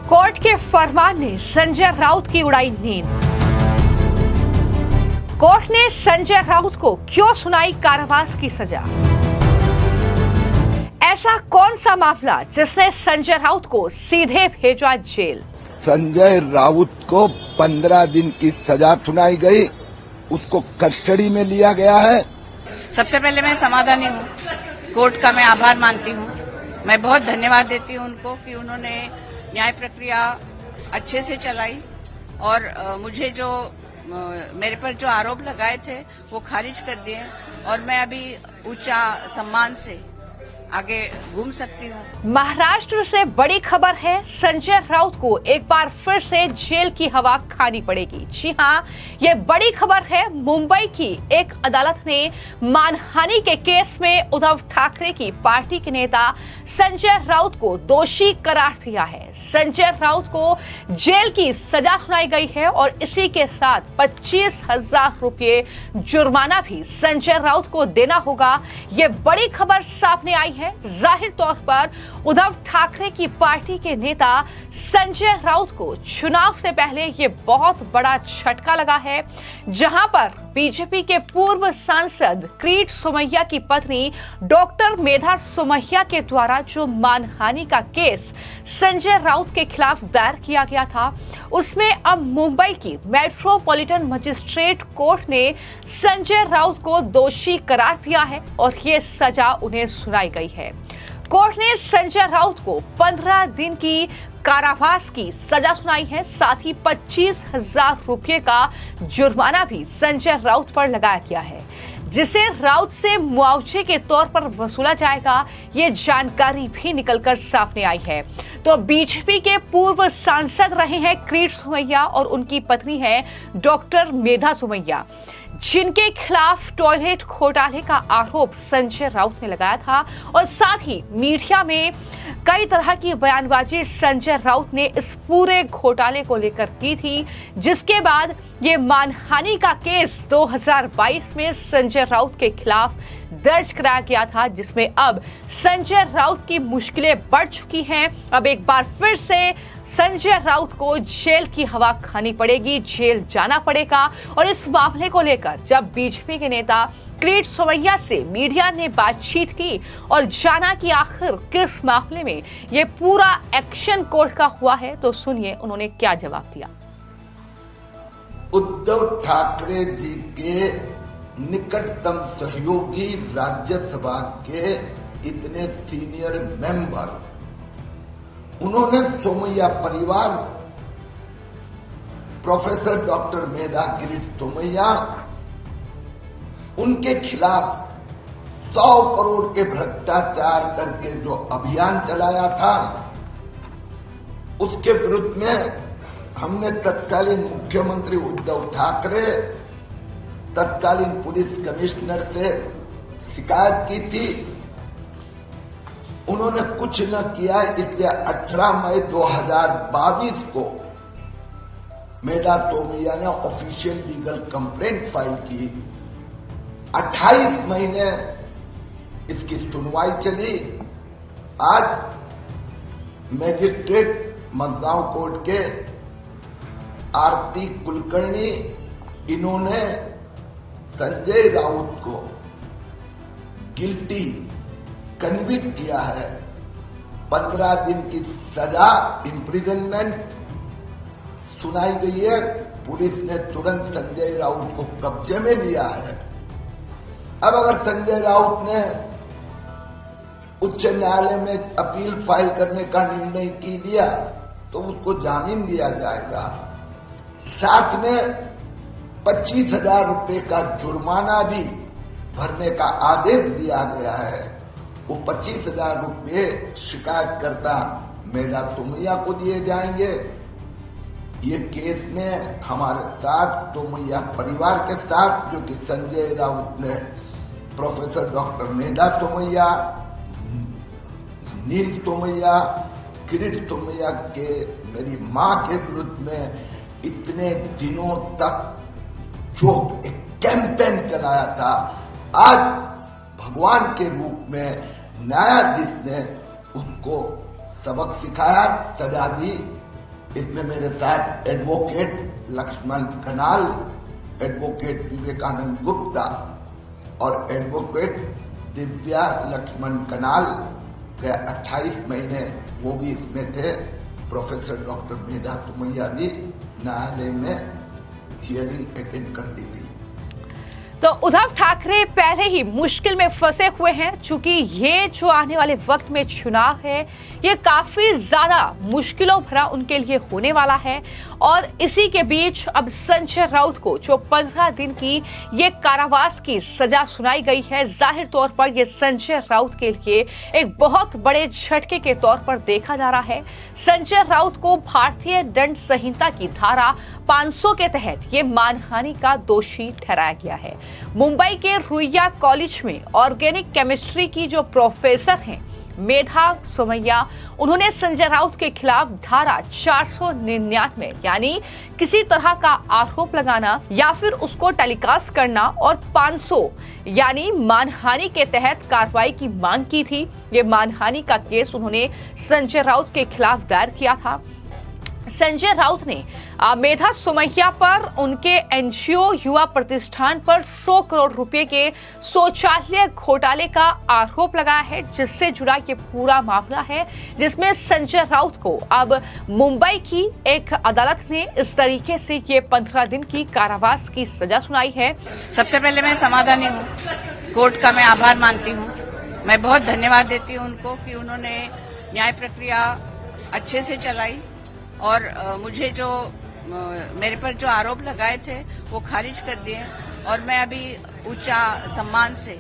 Court के फरमान ने संजय राउत की उड़ाई नींद। कोर्ट ने संजय राउत को क्यों सुनाई कारावास की सजा? ऐसा कौन सा मामला जिसने संजय राउत को सीधे भेजा जेल? संजय राउत को 15 दिन की सजा सुनाई गई, उसको कस्टडी में लिया गया है। सबसे पहले मैं समाधानी हूँ, कोर्ट का मैं आभार मानती हूँ। मैं बहुत धन्यवाद देती हूँ उनको कि उन्होंने न्याय प्रक्रिया अच्छे से चलाई और मुझे जो मेरे पर जो आरोप लगाए थे वो खारिज कर दिए और मैं अभी ऊंचा सम्मान से आगे घूम सकती हूँ। महाराष्ट्र से बड़ी खबर है, संजय राउत को एक बार फिर से जेल की हवा खानी पड़ेगी। जी हाँ, ये बड़ी खबर है। मुंबई की एक अदालत ने मानहानि के केस में उद्धव ठाकरे की पार्टी के नेता संजय राउत को दोषी करार दिया है। संजय राउत को जेल की सजा सुनाई गई है और इसी के साथ 25,000 रुपये जुर्माना भी संजय राउत को देना होगा। ये बड़ी खबर सामने आई है। जाहिर तौर पर उद्धव ठाकरे की पार्टी के नेता संजय राउत को चुनाव से पहले ये बहुत बड़ा झटका लगा है, जहां पर बीजेपी के पूर्व सांसद किरीट सोमैया की पत्नी डॉक्टर मेधा सोमैया के द्वारा जो मानहानि का केस संजय राउत के खिलाफ दायर किया गया था, उसमें अब मुंबई की मेट्रोपॉलिटन मजिस्ट्रेट कोर्ट ने संजय राउत को दोषी करार दिया है और ये सजा उन्हें सुनाई गई है। कोर्ट ने संजय राउत को 15 दिन की कारावास की सजा सुनाई है, साथ ही 25,000 रुपये का जुर्माना भी संजय राउत पर लगाया गया है, जिसे राउत से मुआवजे के तौर पर वसूला जाएगा। ये जानकारी भी निकलकर सामने आई है। तो बीजेपी के पूर्व सांसद रहे हैं किरीट सोमैया और उनकी पत्नी है डॉक्टर मेधा सोमैया, जिनके खिलाफ टॉयलेट घोटाले का आरोप संजय राउत ने लगाया था और साथ ही मीडिया में कई तरह की बयानबाजी संजय राउत ने इस पूरे घोटाले को लेकर की थी, जिसके बाद ये मानहानि का केस 2022 में संजय राउत के खिलाफ दर्ज कराया गया था, जिसमें अब संजय राउत की मुश्किलें बढ़ चुकी हैं। अब एक बार फिर से संजय राउत को जेल की हवा खानी पड़ेगी, जेल जाना पड़ेगा। और इस मामले को लेकर जब बीजेपी के नेता किरीट सोमैया से मीडिया ने बातचीत की और जाना कि आखिर किस मामले में ये पूरा एक्शन कोर्ट का हुआ है, तो सुनिए उन्होंने क्या जवाब दिया। उद्धव ठाकरे जी के निकटतम सहयोगी राज्यसभा के इतने सीनियर मेंबर, उन्होंने सोमैया परिवार, प्रोफेसर डॉक्टर मेधा किरीट सोमैया, उनके खिलाफ 100 करोड़ के भ्रष्टाचार करके जो अभियान चलाया था, उसके विरुद्ध में हमने तत्कालीन मुख्यमंत्री उद्धव ठाकरे, तत्कालीन पुलिस कमिश्नर से शिकायत की थी। उन्होंने कुछ न किया, इसलिए 18 मई 2022 को मेधा सोमैया ने ऑफिशियल लीगल कंप्लेंट फाइल की। 28 महीने इसकी सुनवाई चली। आज मैजिस्ट्रेट मजगांव कोर्ट के आरती कुलकर्णी, इन्होंने संजय राउत को गिल्टी कन्विक्ट किया है। 15 दिन की सजा, इम्प्रिजनमेंट सुनाई गई है। पुलिस ने तुरंत संजय राउत को कब्जे में लिया है। अब अगर संजय राउत ने उच्च न्यायालय में अपील फाइल करने का निर्णय की लिया तो उसको जामीन दिया जाएगा। साथ में 25,000 रुपये का जुर्माना भी भरने का आदेश दिया गया है। वो 25,000 रुपये शिकायतकर्ता मेधा सोमैया को दिए जाएंगे। ये केस में हमारे साथ सोमैया परिवार के साथ, जो कि संजय राउत ने प्रोफेसर डॉक्टर मेधा सोमैया, नील सोमैया, किरीट सोमैया के, मेरी मां के विरुद्ध में इतने दिनों तक जो एक कैंपेन चलाया था, आज भगवान के रूप में न्यायाधीश ने उसको सबक सिखाया, सजा दी इसमें मेरे साथ एडवोकेट लक्ष्मण कनाल, एडवोकेट विवेकानंद गुप्ता और एडवोकेट दिव्या लक्ष्मण कनाल के 28 महीने वो भी इसमें थे। प्रोफेसर डॉक्टर मेधा सुमैया भी न्यायालय में हियरिंग अटेंड करती थी। तो उद्धव ठाकरे पहले ही मुश्किल में फंसे हुए हैं, चूंकि ये जो आने वाले वक्त में चुनाव है ये काफी ज्यादा मुश्किलों भरा उनके लिए होने वाला है। और इसी के बीच अब संजय राउत को जो 15 दिन की ये कारावास की सजा सुनाई गई है, जाहिर तौर पर ये संजय राउत के लिए एक बहुत बड़े झटके के तौर पर देखा जा रहा है। संजय राउत को भारतीय दंड संहिता की धारा 500 के तहत ये मानहानि का दोषी ठहराया गया है। मुंबई के रुइया कॉलेज में ऑर्गेनिक केमिस्ट्री की जो प्रोफेसर हैं मेधा सुमैया, उन्होंने संजय राउत के खिलाफ धारा 499 यानी किसी तरह का आरोप लगाना या फिर उसको टेलीकास्ट करना और 500 यानी मानहानि के तहत कार्रवाई की मांग की थी। ये मानहानि का केस उन्होंने संजय राउत के खिलाफ दायर किया था। संजय राउत ने मेधा सुमैया पर उनके एनजीओ युवा प्रतिष्ठान पर 100 करोड़ रुपए के शौचालय घोटाले का आरोप लगाया है, जिससे जुड़ा ये पूरा मामला है, जिसमें संजय राउत को अब मुंबई की एक अदालत ने इस तरीके से ये 15 दिन की कारावास की सजा सुनाई है। सबसे पहले मैं समाधानी हूँ, कोर्ट का मैं आभार मानती हूँ। मैं बहुत धन्यवाद देती हूँ उनको कि उन्होंने न्याय प्रक्रिया अच्छे से चलाई और मुझे जो मेरे पर जो आरोप लगाए थे वो खारिज कर दिए और मैं अभी ऊंचा सम्मान से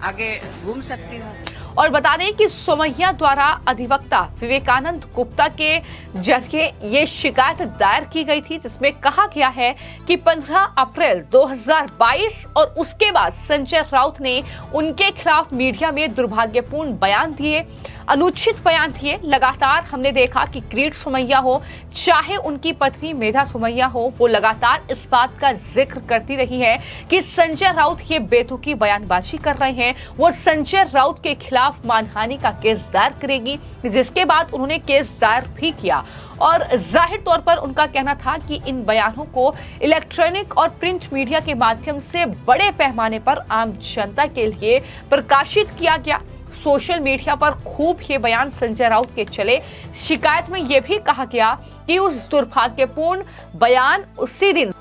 आगे घूम सकती हूँ। और बता दें कि सुमैया द्वारा अधिवक्ता विवेकानंद गुप्ता के जरिए ये शिकायत दायर की गई थी, जिसमें कहा गया है कि 15 अप्रैल 2022 और उसके बाद संजय राउत ने उनके खिलाफ मीडिया में दुर्भाग्यपूर्ण बयान दिए, अनुचित बयान दिए। लगातार हमने देखा कि किरीट सुमैया हो चाहे उनकी पत्नी मेधा सुमैया हो, वो लगातार इस बात का जिक्र करती रही है कि संजय राउत ये बेतुकी बयानबाजी कर रहे हैं। वो संजय राउत के खिलाफ मानहानि का केस दायर करेगी, जिसके बाद उन्होंने केस दायर भी किया और जाहिर तौर पर उनका कहना था कि इन बयानों को इलेक्ट्रॉनिक और प्रिंट मीडिया के माध्यम से बड़े पैमाने पर आम जनता के लिए प्रकाशित किया गया। सोशल मीडिया पर खूब ये बयान संजय राउत के चले। शिकायत में यह भी कहा गया कि उस दुर्भाग्यपूर्ण बयान उसी दिन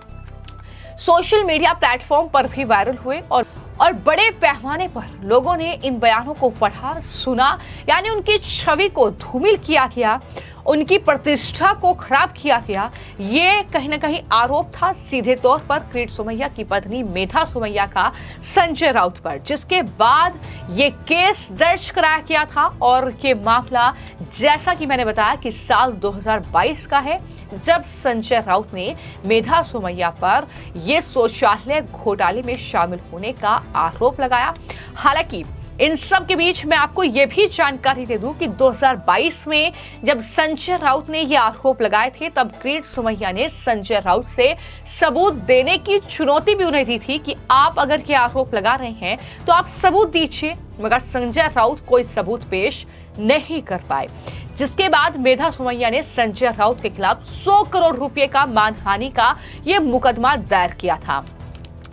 सोशल मीडिया प्लेटफॉर्म पर भी वायरल हुए और बड़े पैमाने पर लोगों ने इन बयानों को पढ़ा, सुना, यानी उनकी छवि को धूमिल किया गया, उनकी प्रतिष्ठा को खराब किया गया। ये कहीं ना कहीं आरोप था सीधे तौर पर किरीट सुमैया की पत्नी मेधा सुमैया का संजय राउत पर, जिसके बाद ये केस दर्ज कराया गया था। और ये मामला जैसा कि मैंने बताया कि साल 2022 का है, जब संजय राउत ने मेधा सुमैया पर ये शौचालय घोटाले में शामिल होने का आरोप लगाया। हालांकि इन सब के बीच मैं आपको ये भी जानकारी दे दूं कि 2022 में जब संजय राउत ने ये आरोप लगाए थे, तब किरीट सुमैया ने संजय राउत से सबूत देने की चुनौती भी उन्हें दी थी कि आप अगर ये आरोप लगा रहे हैं तो आप सबूत दीजिए, मगर संजय राउत कोई सबूत पेश नहीं कर पाए। जिसके बाद मेधा सुमैया ने संजय राउत के खिलाफ 100 करोड़ रुपए का मानहानि का ये मुकदमा दायर किया था।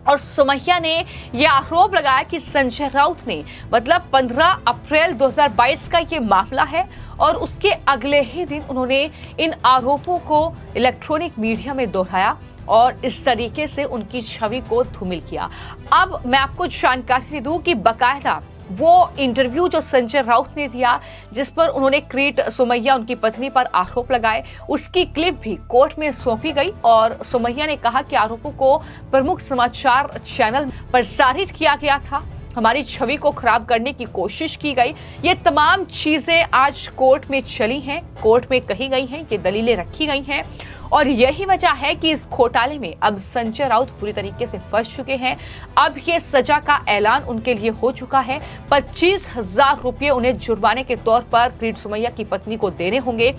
और सुमैया ने यह आरोप लगाया कि संजय राउत ने 15 अप्रैल 2022 का ये मामला है और उसके अगले ही दिन उन्होंने इन आरोपों को इलेक्ट्रॉनिक मीडिया में दोहराया और इस तरीके से उनकी छवि को धूमिल किया। अब मैं आपको जानकारी दे दूं कि बकायदा वो इंटरव्यू जो संजय राउत ने दिया, जिस पर उन्होंने किरीट सुमैया उनकी पत्नी पर आरोप लगाए, उसकी क्लिप भी कोर्ट में सौंपी गई और सुमैया ने कहा कि आरोपों को प्रमुख समाचार चैनल प्रसारित किया गया था, हमारी छवि को खराब करने की कोशिश की गई। ये तमाम चीजें आज कोर्ट में चली हैं, कोर्ट में कही गई हैं, ये दलीलें रखी गई हैं और यही वजह है कि इस घोटाले में अब संजय राउत पूरी तरीके से फंस चुके हैं। अब ये सजा का ऐलान उनके लिए हो चुका है। 25,000 रुपये उन्हें जुर्माने के तौर पर किरीट सुमैया की पत्नी को देने होंगे।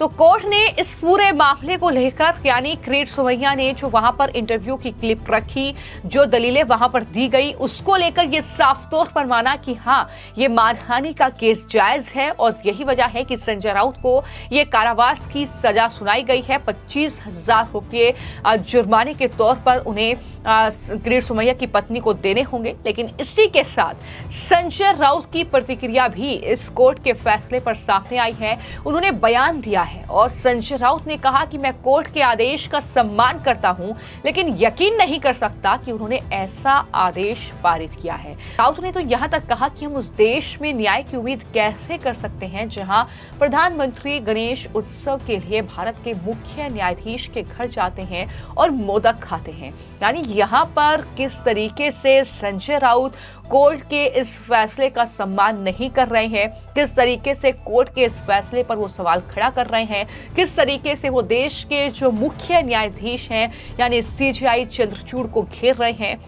तो कोर्ट ने इस पूरे मामले को लेकर यानी किरीट सोमैया ने जो वहां पर इंटरव्यू की क्लिप रखी, जो दलीलें वहां पर दी गई, उसको लेकर ये साफ तौर पर माना कि हाँ, ये मानहानि का केस जायज है और यही वजह है कि संजय राउत को ये कारावास की सजा सुनाई गई है। 25,000 रुपये जुर्माने के तौर पर उन्हें किरीट सोमैया की पत्नी को देने होंगे। लेकिन इसी के साथ संजय राउत की प्रतिक्रिया भी इस कोर्ट के फैसले पर सामने आई है। उन्होंने बयान दिया है और संजय राउत ने कहा कि मैं कोर्ट के आदेश का सम्मान करता हूं, लेकिन यकीन नहीं कर सकता कि उन्होंने ऐसा आदेश पारित किया है। राउत ने तो यहां तक कहा कि हम उस देश में न्याय की उम्मीद कैसे कर सकते हैं जहां प्रधानमंत्री गणेश उत्सव के लिए भारत के मुख्य न्यायाधीश के घर जाते हैं और मोदक खाते हैं। यानी यहां पर किस तरीके से संजय राउत कोर्ट के इस फैसले का सम्मान नहीं कर रहे हैं, किस तरीके से कोर्ट के इस फैसले पर वो सवाल खड़ा कर रहे हैं, किस तरीके से वो देश के जो मुख्य न्यायाधीश हैं यानी सीजेआई चंद्रचूड़ को घेर रहे हैं,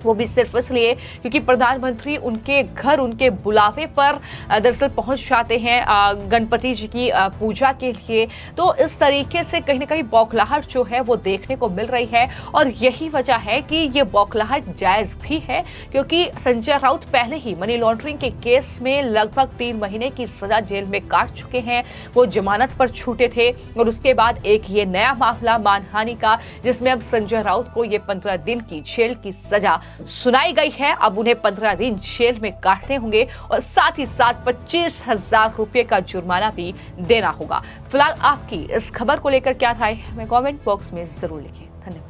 वो भी सिर्फ इसलिए क्योंकि प्रधानमंत्री उनके घर उनके बुलावे पर दरअसल पहुंच जाते हैं गणपति जी की पूजा के लिए। तो इस तरीके से कहीं ना कहीं बौखलाहट जो है वो देखने को मिल रही है और यही वजह है कि ये बौखलाहट जायज भी है, क्योंकि संजय राउत पहले ही मनी लॉन्ड्रिंग के केस में लगभग 3 महीने की सजा जेल में काट चुके हैं। वो जमानत पर छूटे थे और उसके बाद एक ये नया मामला मानहानि का, जिसमें अब संजय राउत को ये 15 दिन की जेल की सजा सुनाई गई है। अब उन्हें 15 दिन जेल में काटने होंगे और साथ ही साथ 25,000 रुपए का जुर्माना भी देना होगा। फिलहाल आपकी इस खबर को लेकर क्या राय है, हमें कमेंट बॉक्स में जरूर लिखें। धन्यवाद।